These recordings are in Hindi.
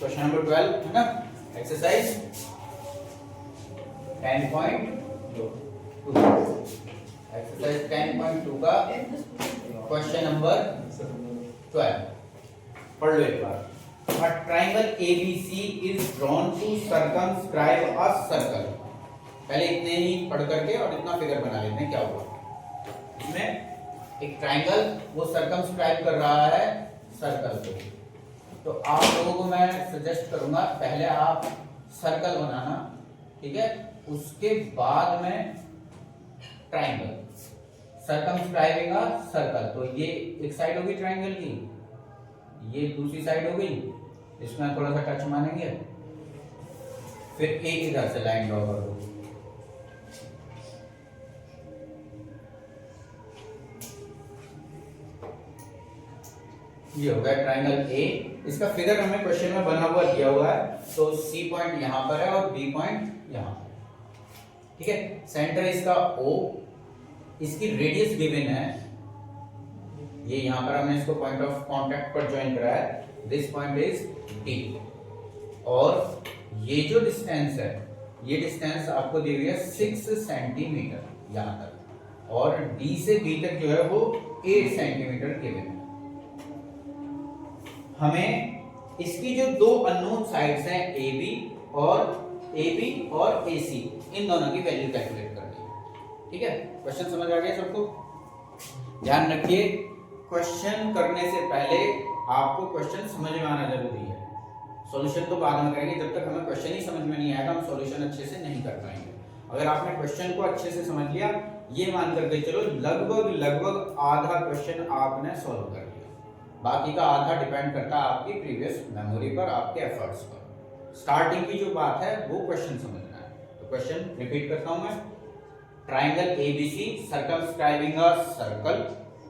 क्वेश्चन नंबर 12 है ना, एक्सरसाइज 10.2, एक्सरसाइज 10.2 का क्वेश्चन नंबर 12 पढ़ लो एक बार। A triangle ABC is drawn to circumscribe a circle। पहले इतने ही पढ़ करके और इतना फिगर बना लेते हैं क्या हुआ। इसमें एक ट्राइंगल वो सर्कमस्क्राइब कर रहा है सर्कल को, तो आप लोगों को मैं सजेस्ट करूंगा पहले आप सर्कल बनाना, ठीक है, उसके बाद में ट्राइंगल, सर्कमस्क्राइबिंग अ सर्कल। तो ये एक साइड होगी ट्राइंगल की, ये दूसरी साइड हो गई, इसमें थोड़ा सा टच मानेंगे, फिर एक इधर से लाइन ड्रॉ कर दो। ये हो गया ट्राइंगल ए। इसका फिगर हमें क्वेश्चन में बना हुआ दिया हुआ है, तो सी पॉइंट यहां पर है और बी पॉइंट यहां पर, ठीक है। सेंटर इसका ओ, इसकी रेडियस गिवन है, ये यहां पर हमने इसको पॉइंट ऑफ कांटेक्ट पर ज्वाइन करा है, दिस पॉइंट इज डी। और ये जो डिस्टेंस है, ये डिस्टेंस आपको दी हुई है 6 सेंटीमीटर यहां तक, और डी से बी तक जो है वो 8 सेंटीमीटर गिवन है। हमें इसकी जो दो अननोन साइड्स हैं ए बी और ए सी, इन दोनों की वैल्यू कैलकुलेट करनी है, ठीक है। क्वेश्चन समझ आ गया सबको? ध्यान रखिए, क्वेश्चन करने से पहले आपको क्वेश्चन समझ में आना जरूरी है। सॉल्यूशन तो बाद में करेंगे, जब तक हमें क्वेश्चन ही समझ में नहीं आएगा हम सॉल्यूशन अच्छे से नहीं कर पाएंगे। अगर आपने क्वेश्चन को अच्छे से समझ लिया, ये मान करके चलो लगभग आधा क्वेश्चन आपने सॉल्व कर लिया, बाकी का आधा डिपेंड करता है आपकी प्रीवियस मेमोरी पर, आपके एफर्ट्स पर। स्टार्टिंग की जो बात है वो क्वेश्चन समझना है। तो क्वेश्चन रिपीट करता हूं मैं। Triangle ABC circumscribing a circle,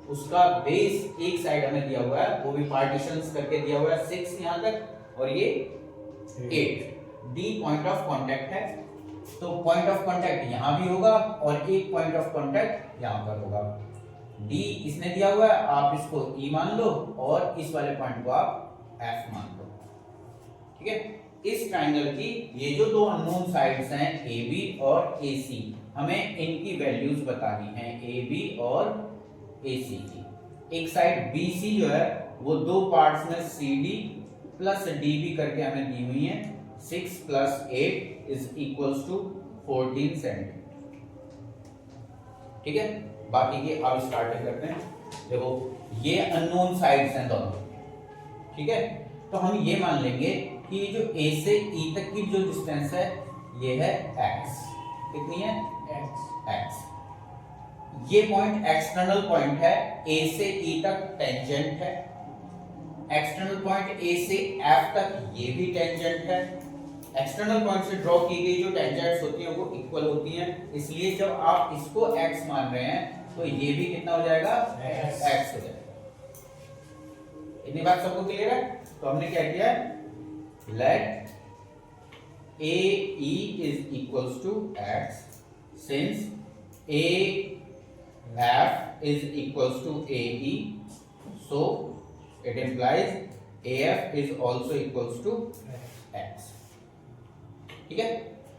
उसका बेस एक साइड हमें दिया हुआ है, वो भी पार्टीशंस करके दिया हुआ है 6 यहां तक, और ये 8। डी पॉइंट ऑफ कांटेक्ट है, तो पॉइंट ऑफ कांटेक्ट यहां भी होगा और एक पॉइंट ऑफ कांटेक्ट यहां पर होगा। डी इसने दिया हुआ है, आप इसको ई मान लो और इस वाले पॉइंट को आप एफ मान लो, ठीक है। इस ट्राइंगल की ये जो दो अननोन साइड्स हैं ए बी और ए सी, हमें इनकी वैल्यूज बतानी है, ए बी और ए सी की। एक साइड बी सी जो है वो दो पार्ट्स में C D plus D B करके हमें दी हुई है, 6 + 8 = 14 सेंटीमीटर, ठीक है। बाकी की अब स्टार्ट करते हैं। देखो ये अननोन साइड्स हैं दोनों, ठीक है, तो हम ये मान लेंगे कि जो ए से ई तक की जो डिस्टेंस है ये है x। कितनी है? x। ये पॉइंट एक्सटर्नल पॉइंट है, ए से ई तक टेंजेंट है। एक्सटर्नल पॉइंट ए से एफ तक ये भी टेंजेंट है। एक्सटर्नल पॉइंट से ड्रॉ की गई जो टेंजेंट्स होती हैं वो इक्वल होती हैं, इसलिए जब आप इसको x मान रहे हैं तो ये भी कितना हो जाएगा? x हो जाएगा। इतनी बात सबको क्लियर है? तो हमने क्या किया है, late AE = x since AF = AE, so it implies AF is also equals to x, ठीक है।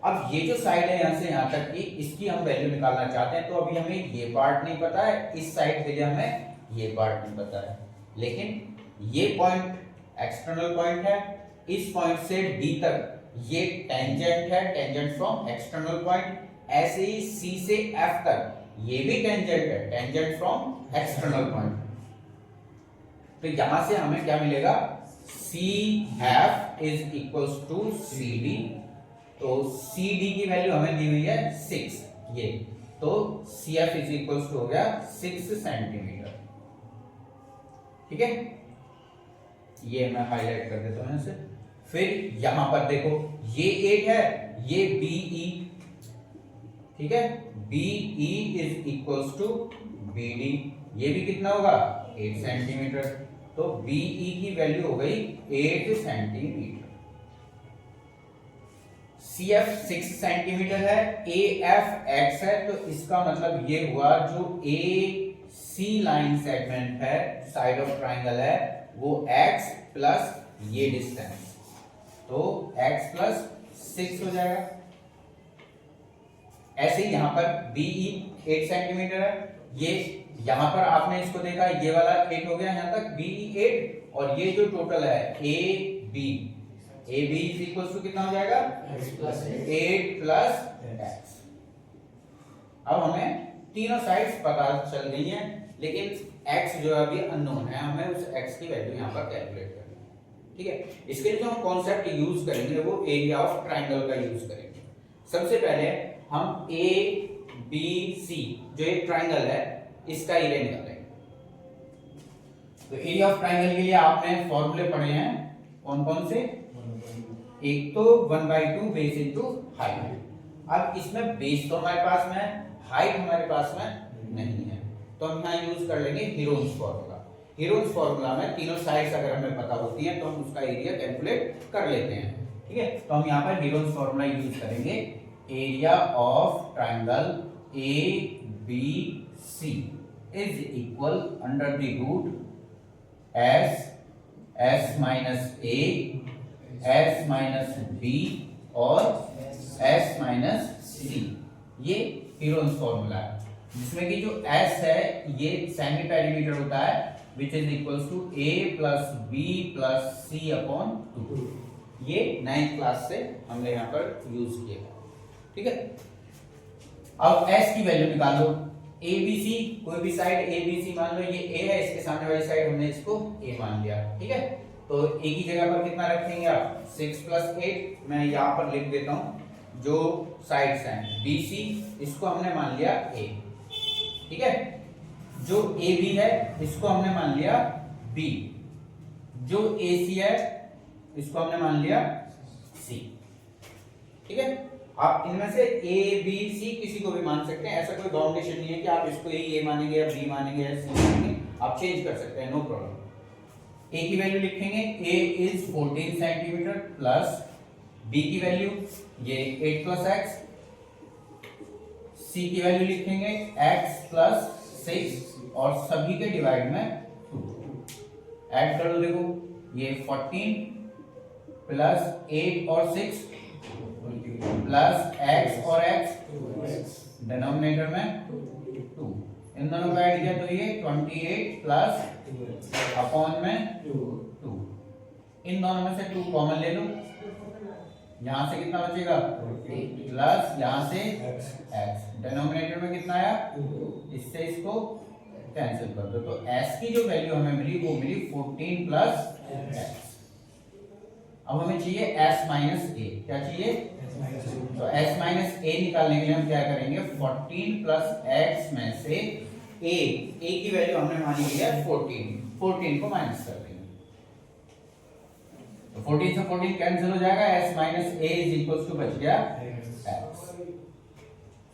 अब ये जो साइड है यहां से यहां तक की, इसकी हम वैल्यू निकालना चाहते हैं, तो अभी हमें ये पार्ट नहीं पता है, इस साइड के लिए हमें ये पार्ट नहीं पता है, लेकिन ये पॉइंट एक्सटर्नल पॉइंट है, इस पॉइंट से डी तक ये टेंजेंट है, टेंजेंट फ्रॉम एक्सटर्नल पॉइंट। ऐसे ही सी से एफ तक ये भी टेंजेंट है, टेंजेंट फ्रॉम एक्सटर्नल पॉइंट। तो यहां से हमें क्या मिलेगा, CF = CD, तो CD की वैल्यू हमें दी हुई है 6, ये, तो CF = हो गया 6 सेंटीमीटर, ठीक है। ये मैं हाईलाइट कर देता हूं इसे। फिर यहां पर देखो ये 8 है, ये BE, ठीक है, BE = BD, ये भी कितना होगा 8 सेंटीमीटर, तो BE की वैल्यू हो गई 8 सेंटीमीटर। CF 6 सेंटीमीटर है, AF x है, तो इसका मतलब ये हुआ जो AC लाइन सेगमेंट है, साइड ऑफ ट्राइंगल है, वो x प्लस ये डिस्टेंस, तो x प्लस 6 हो जाएगा। ऐसे ही यहाँ पर BE 8 सेंटीमीटर है, ये यहाँ पर आपने इसको देखा, ये वाला 8 हो गया यहाँ तक, BE 8, और ये जो टोटल है AB इज इक्वल टू कितना हो जाएगा 8 प्लस x। अब हमें तीनों साइड्स पता चल गई हैं, लेकिन x जो है अभी अननोन है, हमें उस x की वैल्यू यहाँ पर कैलकुलेट करनी है। ठीक है, इसके लिए जो हम कॉन्सेप्ट यूज करेंगे वो एरिया ऑफ ट्राइंगल का यूज करेंगे। सबसे पहले हम ABC जो एक ट्राइंगल है इसका एरिया निकालेंगे। तो एरिया ऑफ ट्राइंगल के लिए आपने फॉर्मूले पढ़े हैं, कौन कौन से? एक तो 1/2 बेस इनटू हाइट। अब इसमें बेस तो हमारे पास में है, हाइट हमारे पास में नहीं है, तो हम यहाँ यूज कर लेंगे हीरोन्स फॉर्मूला। हीरोन्स फॉर्मूला में तीनों साइड्स अगर हमें पता होती हैं तो हम उसका एरिया कैलकुलेट कर लेते हैं। ठीक है, तो हम यहाँ पर हीरोन्स फॉर्मूला यूज करेंगे। Area of triangle ABC is equal under the root S minus A, S minus B और S माइनस C। ये हीरोन्स फॉर्मूला है, जिसमें कि जो S है ये सेमी पेरीमीटर होता है, which is equals to A plus B plus C upon 2। ये 9th क्लास से हमने यहाँ पर यूज किया है। ठीक है, अब S की वैल्यू निकाल लो। ABC, कोई भी साइड ABC मान लो, ये A है, इसके सामने वाली साइड हमने इसको A मान लिया। ठीक है, तो A की जगह पर कितना रखेंगे आप? 6 प्लस 8। मैं यहाँ पर लिख देता हूँ जो साइड्स हैं BC, इसको हमने मान लिया A। ठीक है, जो AB है इसको हमने मान लिया B, जो AC है इसको हमने मान लिया C। ठीक है, आप इनमें से A B C किसी को भी मान सकते हैं, ऐसा कोई बाउंडेशन नहीं है कि आप इसको A मानेंगे या B मानेंगे या C मानेंगे, आप चेंज कर सकते हैं, नो प्रॉब्लम। A की वैल्यू लिखेंगे, A is 14 centimetre plus B की वैल्यू ये 8 प्लस x, C की वैल्यू लिखेंगे x प्लस 6 और सभी के डिवाइड में 2। ऐड कर लो, देखो ये 14 प्लस 8 और 6 प्लस x और x डिनोमिनेटर में 2, इन दोनों को ऐड किया तो ये 28 प्लस अपॉन में 2। इन दोनों में से 2 कॉमन ले लो, यहां से कितना बचेगा प्लस यहाँ से x, डिनोमिनेटर में कितना आया, इससे इसको कैंसिल कर दो, तो s की जो वैल्यू हमें मिली वो मिली 14 प्लस x। अब हमें चाहिए s माइनस a, क्या चाहिए? तो s माइनस a निकालने के लिए हम क्या करेंगे, 14 प्लस x में से a की वैल्यू हमने मानी है 14 को माइनस कर देंगे, तो 14 से 14 कैंसिल हो जाएगा, s minus a is equal to बच गया x।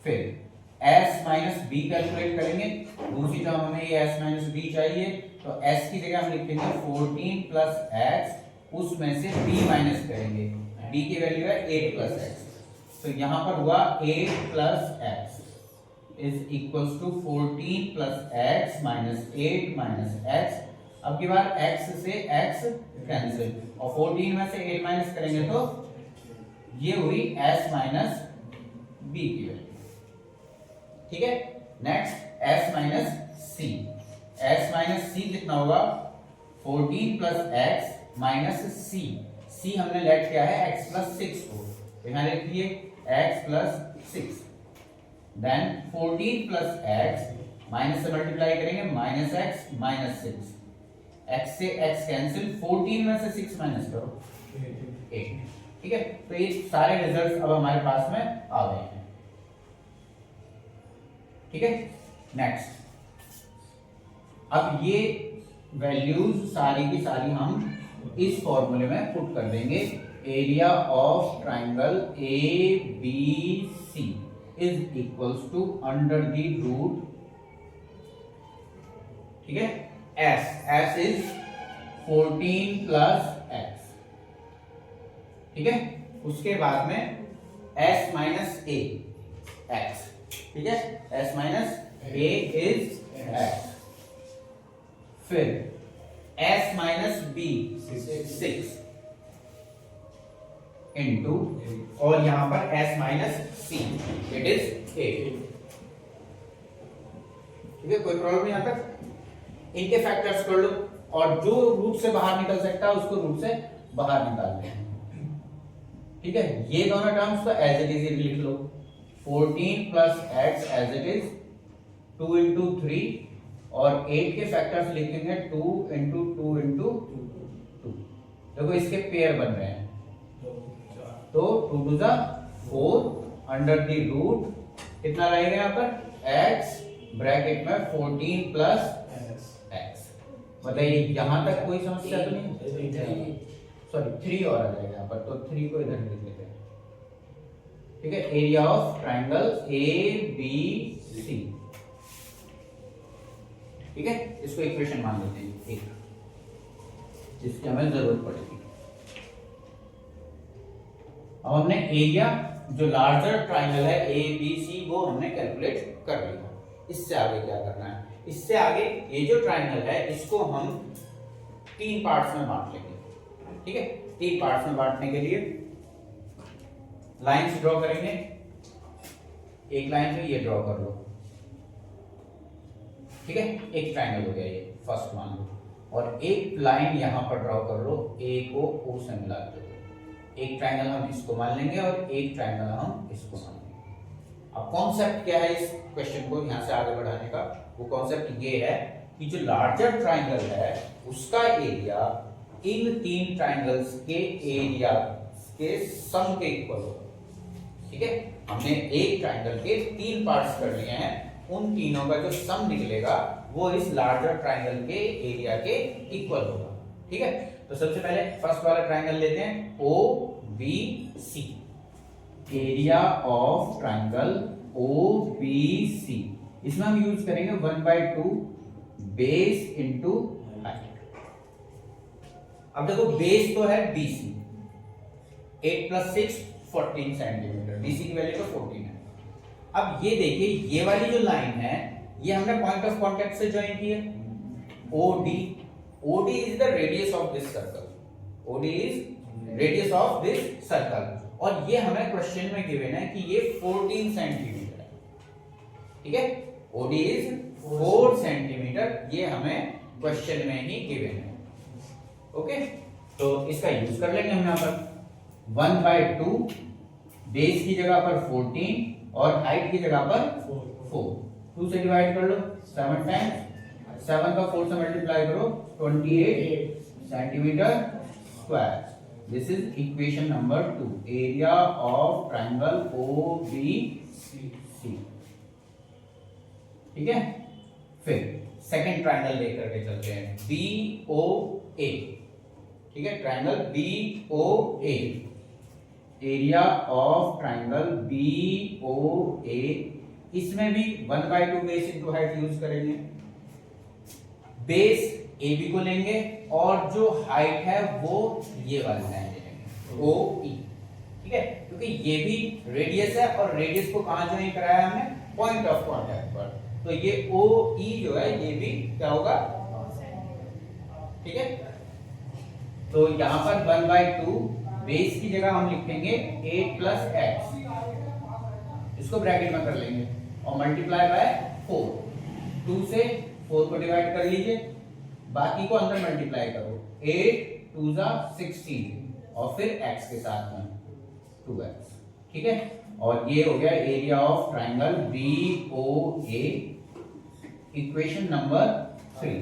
फिर s माइनस b कैलकुलेट करेंगे, दूसरी टर्म हमें ये s माइनस b चाहिए, तो s की जगह हम लिखेंगे 14 प्लस x, उसमें से b माइनस करेंगे, b की वैल्यू है 8 प्लस x, तो यहां पर हुआ 8 plus x is equals to 14 plus x minus 8 minus x। अब की बार x से x कैंसिल और 14 में से 8 माइनस करेंगे तो ये हुई s माइनस b की वैल्यू। ठीक है, next s minus c, s minus c कितना होगा, 14 प्लस x माइनस c हमने लेट किया है x प्लस 6 को, यहाँ लिख दिए x plus 6, then 14 plus x minus से मल्टीप्लाई करेंगे माइनस x माइनस 6, x से x कैंसिल, 14 में से 6 माइनस करो 8। ठीक है, तो ये सारे रिजल्ट्स अब हमारे पास में आ गए हैं। ठीक है, नेक्स्ट, अब ये वैल्यूज सारी की सारी हम इस फॉर्मूले में पुट कर देंगे। Area of triangle ABC is equals to under the root, ठीक है, s इज 14 प्लस x। ठीक है, उसके बाद में s माइनस a x, ठीक है, s minus a is x, फिर s माइनस b 6, इंटू और यहाँ पर s minus see it is 8। ठीक है, कोई प्रॉब्लम यहाँ तक? इनके फैक्टर्स कर लो और जो रूट से बाहर निकल सकता है उसको रूट से बाहर निकाल लें। ठीक है, ये दोनों टर्म्स तो एज इट इज लिख लो। 14 plus x as it is 2 into 3 और 8 के फैक्टर्स लिखेंगे 2 इंटू 2 इंटू 2। देखो इसके पेयर बन रहे हैं, तो 2 टू ज़ा 4 अंडर द रूट कितना रहेगा यहाँ पर x ब्रैकेट में 14 प्लस x। बताइए यहां तक कोई समस्या तो नहीं? सॉरी 3 और आ जाएगा यहाँ पर, तो 3 को इधर लिख लेते हैं। ठीक है, एरिया ऑफ ट्राइंगल ABC। ठीक है, इसको इक्वेशन मान लेते हैं एक, जिसकी हमें जरूरत पड़ेगी। अब हमने एरिया जो लार्जर ट्राइंगल है ABC वो हमने कैलकुलेट कर लिया। इससे आगे क्या करना है? इससे आगे ये जो ट्राइंगल है इसको हम 3 पार्ट्स में बांट लेंगे। ठीक है, 3 पार्ट्स में बांटने के लिए लाइंस ड्रॉ करेंगे। एक लाइन पे ये ड्रॉ कर लो। ठीक है, एक ट्राइंगल हो गया ये, फर्स्ट मान लो, और एक लाइन यहां पर ड्रॉ कर लो, ए को ओ से मिला दो। एक ट्राइंगल हम इसको मान लेंगे और एक ट्राइंगल हम इसको मान लेंगे। अब कॉन्सेप्ट क्या है इस क्वेश्चन को यहां से आगे बढ़ाने का? वो कॉन्सेप्ट ये है कि जो लार्जर ट्राइंगल है उसका एरिया इन 3 ट्राइंगल्स के एरिया के सम के इक्वल होगा। ठीक है, हमने एक ट्राइंगल के 3 पार्ट्स कर लिए हैं, उन तीनों का जो सम निकलेगा वो इस लार्जर ट्राइंगल के एरिया के इक्वल होगा। ठीक है, तो सबसे पहले फर्स्ट वाला ट्राइंगल लेते हैं OBC। Area of triangle OBC, इसमें हम यूज करेंगे 1/2 बेस इंटू हाइट। अब देखो बेस तो है BC, 8 प्लस 6 14 सेंटीमीटर, BC की वैल्यू तो 14 है। अब ये देखिए ये वाली जो लाइन है ये हमने पॉइंट ऑफ कांटेक्ट से ज्वाइन की है, OD is the radius of this circle, OD is radius of this circle, और ये हमें क्वेश्चन में गिवन है कि ये 14 सेंटीमीटर है। ठीक है, OD is 4 सेंटीमीटर, ये हमें क्वेश्चन में ही गिवन है। ओके, तो इसका यूज कर लेंगे हम यहाँ पर 1/2 बेस की जगह पर 14 और हाइट की जगह पर 4। 2 से डिवाइड कर लो, 7 टाइम्स 7 का 4 से मल्टीप्लाई करो 28 centimetre square. This is equation number 2, area of triangle OBC। ठीक है, फिर सेकंड ट्राइंगल लेकर के चलते हैं BOA। ठीक है, triangle BOA, area of triangle BOA, इसमें भी 1/2 बेस इंटू हाइट यूज करेंगे। बेस AB को लेंगे और जो हाइट है वो ये वाली लाइन ले लेंगे OE। ठीक है, क्योंकि ये भी रेडियस है और रेडियस को कहां ज्वाइन कराया हमने? पॉइंट ऑफ कांटेक्ट पर, तो ये OE जो है ये भी क्या होगा? ठीक है, तो यहां पर 1/2 बेस की जगह हम लिखेंगे 8 प्लस x, इसको ब्रैकेट में कर लेंगे और मल्टीप्लाई बाय 4। 2 से 4 को डिवाइड कर लीजिए, बाकी को अंदर मल्टीप्लाई करो, 8 2 जा 16 और फिर x के साथ में 2x। ठीक है, और ये हो गया area of triangle BOA, equation number 3।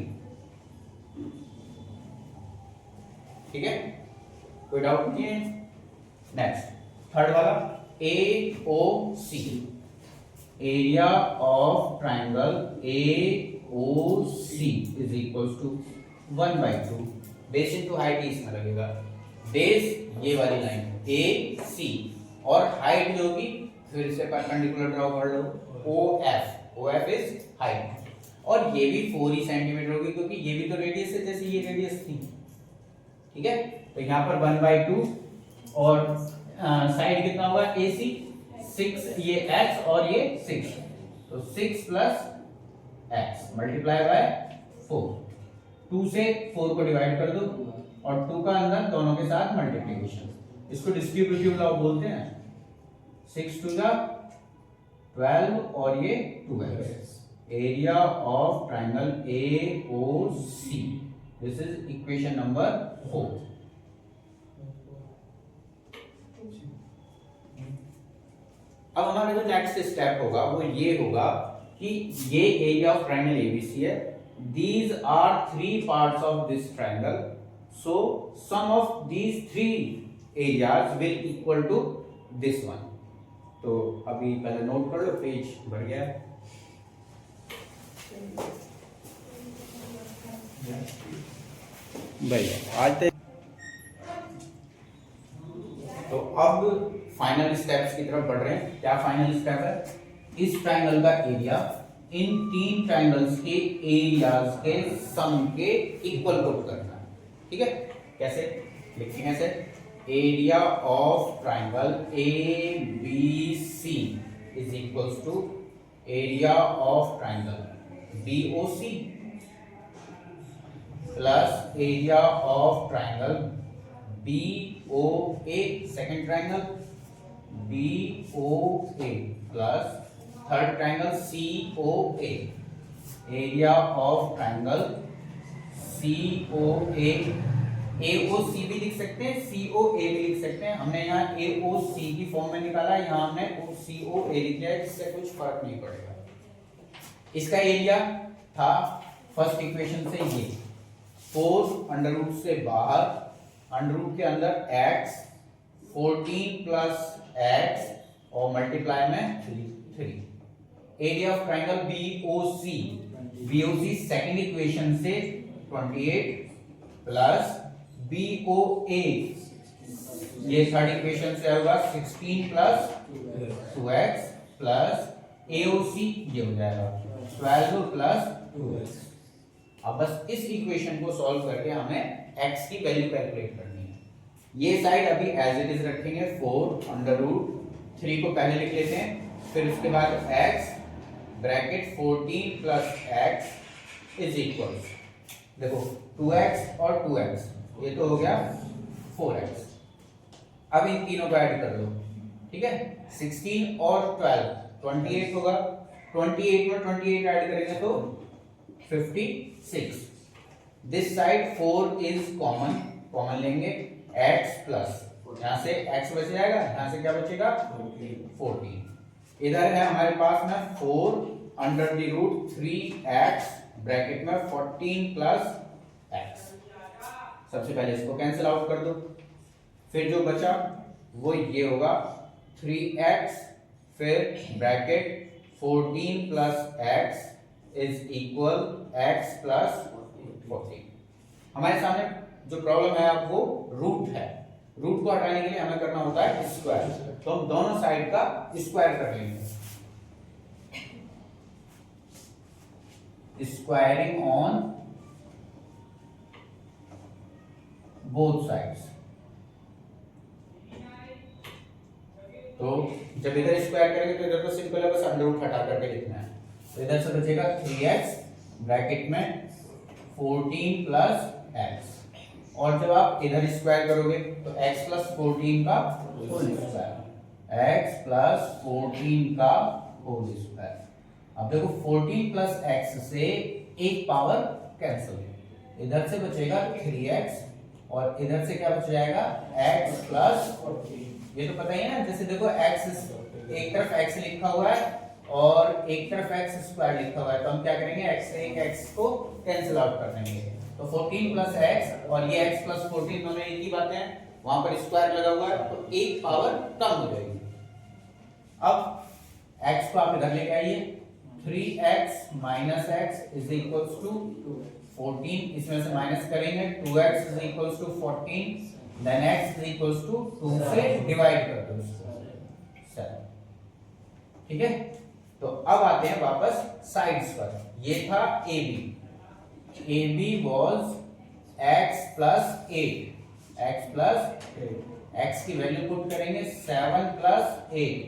ठीक है, कोई डाउट नहीं है? नेक्स्ट थर्ड वाला AOC, area of triangle AOC is equals to 1/2 base into height इसमें लगेगा। बेस ये वाली लाइन AC और हाइट जो होगी फिर इसे परपेंडिकुलर ड्रॉ कर लो, OF इज हाइट, और ये भी 4 ही सेंटीमीटर होगी क्योंकि ये भी तो रेडियस है जैसे ये रेडियस थी। ठीक है, तो यहाँ पर 1/2 और साइड कितना होगा AC 6, ये x और ये 6, तो 6 प्लस x मल्टीप्लाई बाय 4। 2 से 4 को डिवाइड कर दो और 2 का अंदर दोनों के साथ मल्टीप्लिकेशन, इसको डिस्ट्रीब्यूटिव लॉ बोलते हैं। 6 टू द 12 और ये 2x। Area of triangle AOC, this is equation number 4। अब हमारा जो नेक्स्ट स्टेप होगा वो ये होगा कि ये एरिया ऑफ ट्राइंगल ABC है। These are 3 parts of this triangle. So sum of these 3 areas will equal to this one. तो अभी पहले नोट कर लो, पेज बढ़ गया है। भैया आज तो अब फाइनल स्टेप्स की तरफ बढ़ रहे हैं। क्या फाइनल स्टेप है? इस ट्राइंगल का एरिया इन 3 ट्राइंगल्स के एरियाज के सम के इक्वल पुट करना है। ठीक है, कैसे लिखेंगे? ऐसे area of triangle ABC is equals to area of triangle BOC plus area of triangle BOA, second triangle BOA plus third triangle COA, area of triangle COA। AOC भी लिख सकते हैं, COA भी लिख सकते हैं। हमने यहाँ AOC की फॉर्म में निकाला है, यहाँ हमने COA लिख दिया है, इससे कुछ फर्क नहीं पड़ेगा। इसका एरिया था फर्स्ट इक्वेशन से ये 4 अंडर रूट से बाहर, अंडर रूट के अंदर x, 14 प्लस x और मल्टीप्लाई में 3। Area of triangle BOC second equation से 28 प्लस BOA ये थर्ड इक्वेशन से होगा 16 प्लस 2x प्लस AOC ये हो जाएगा 12 प्लस 2x। अब बस इस इक्वेशन को सॉल्व करके हमें x की वैल्यू कैलकुलेट करनी है। ये साइड अभी एज इट इज रखेंगे, 4 अंडर रूट 3 को पहले लिख लेते हैं, फिर उसके बाद x bracket 14 plus x is equal, देखो 2x और 2x ये तो हो गया 4x। अब इन तीनों को ऐड कर लो। ठीक है, 16 और 12 28 होगा, 28 में 28 ऐड करेंगे तो 56। दिस साइड 4 इज कॉमन लेंगे, x प्लस यहाँ से x बच जाएगा, यहाँ से क्या बचेगा 14। इधर है हमारे पास में 4 under the root 3x bracket में 14 प्लस x। सबसे पहले इसको कैंसिल आउट कर दो, फिर जो बचा वो ये होगा 3x फिर bracket 14 plus x is equal x plus 14। हमारे सामने जो प्रॉब्लम है अब वो रूट है, रूट को हटाने के लिए हमें करना होता है स्क्वायर, तो हम दोनों साइड का स्क्वायर कर लेंगे। Squaring on both sides. तो जब इधर स्क्वायर करेंगे तो इधर तो सिंपल है, बस अंडर रूट हटा करके लिखना है। तो इधर से बचेगा 3x ब्रैकेट में 14 प्लस x, और जब आप इधर स्क्वायर करोगे तो x प्लस 14 का होल स्क्वायर, x प्लस 14 का होल स्क्वायर। अब देखो 14 प्लस x से एक पावर कैंसिल, इधर से बचेगा 3x और इधर से क्या बच जाएगा x प्लस 14। ये तो पता ही है ना, जैसे देखो x एक तरफ x लिखा हुआ है और एक तरफ x स्क्वायर लिखा हुआ है, तो हम क्या करेंगे x से एक x को कैंसिल आउट कर देंगे। तो 14 प्लस x और ये x प्लस 14 दोनों एक ही बातें हैं, वहां पर स्क्वायर लगा हुआ है तो एक पावर कम हो जाएगी। अब x को आप इधर लेके आइए, 3x minus x is equals to 14, इसमें से माइनस करेंगे 2x is equals to 14, then x is equals to 2 से डिवाइड कर दो इसको 7। ठीक है, तो अब आते हैं वापस साइड्स पर। ये था AB was x plus 8, x plus 8, x की वैल्यू पुट करेंगे 7 प्लस 8,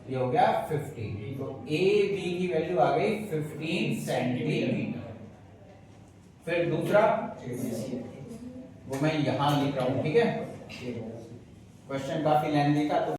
ये हो गया 15। तो AB की वैल्यू आ गई 15 सेंटीमीटर। फिर दूसरा वो मैं यहां लिख रहा हूं, ठीक है, क्वेश्चन काफी लेंथी था तो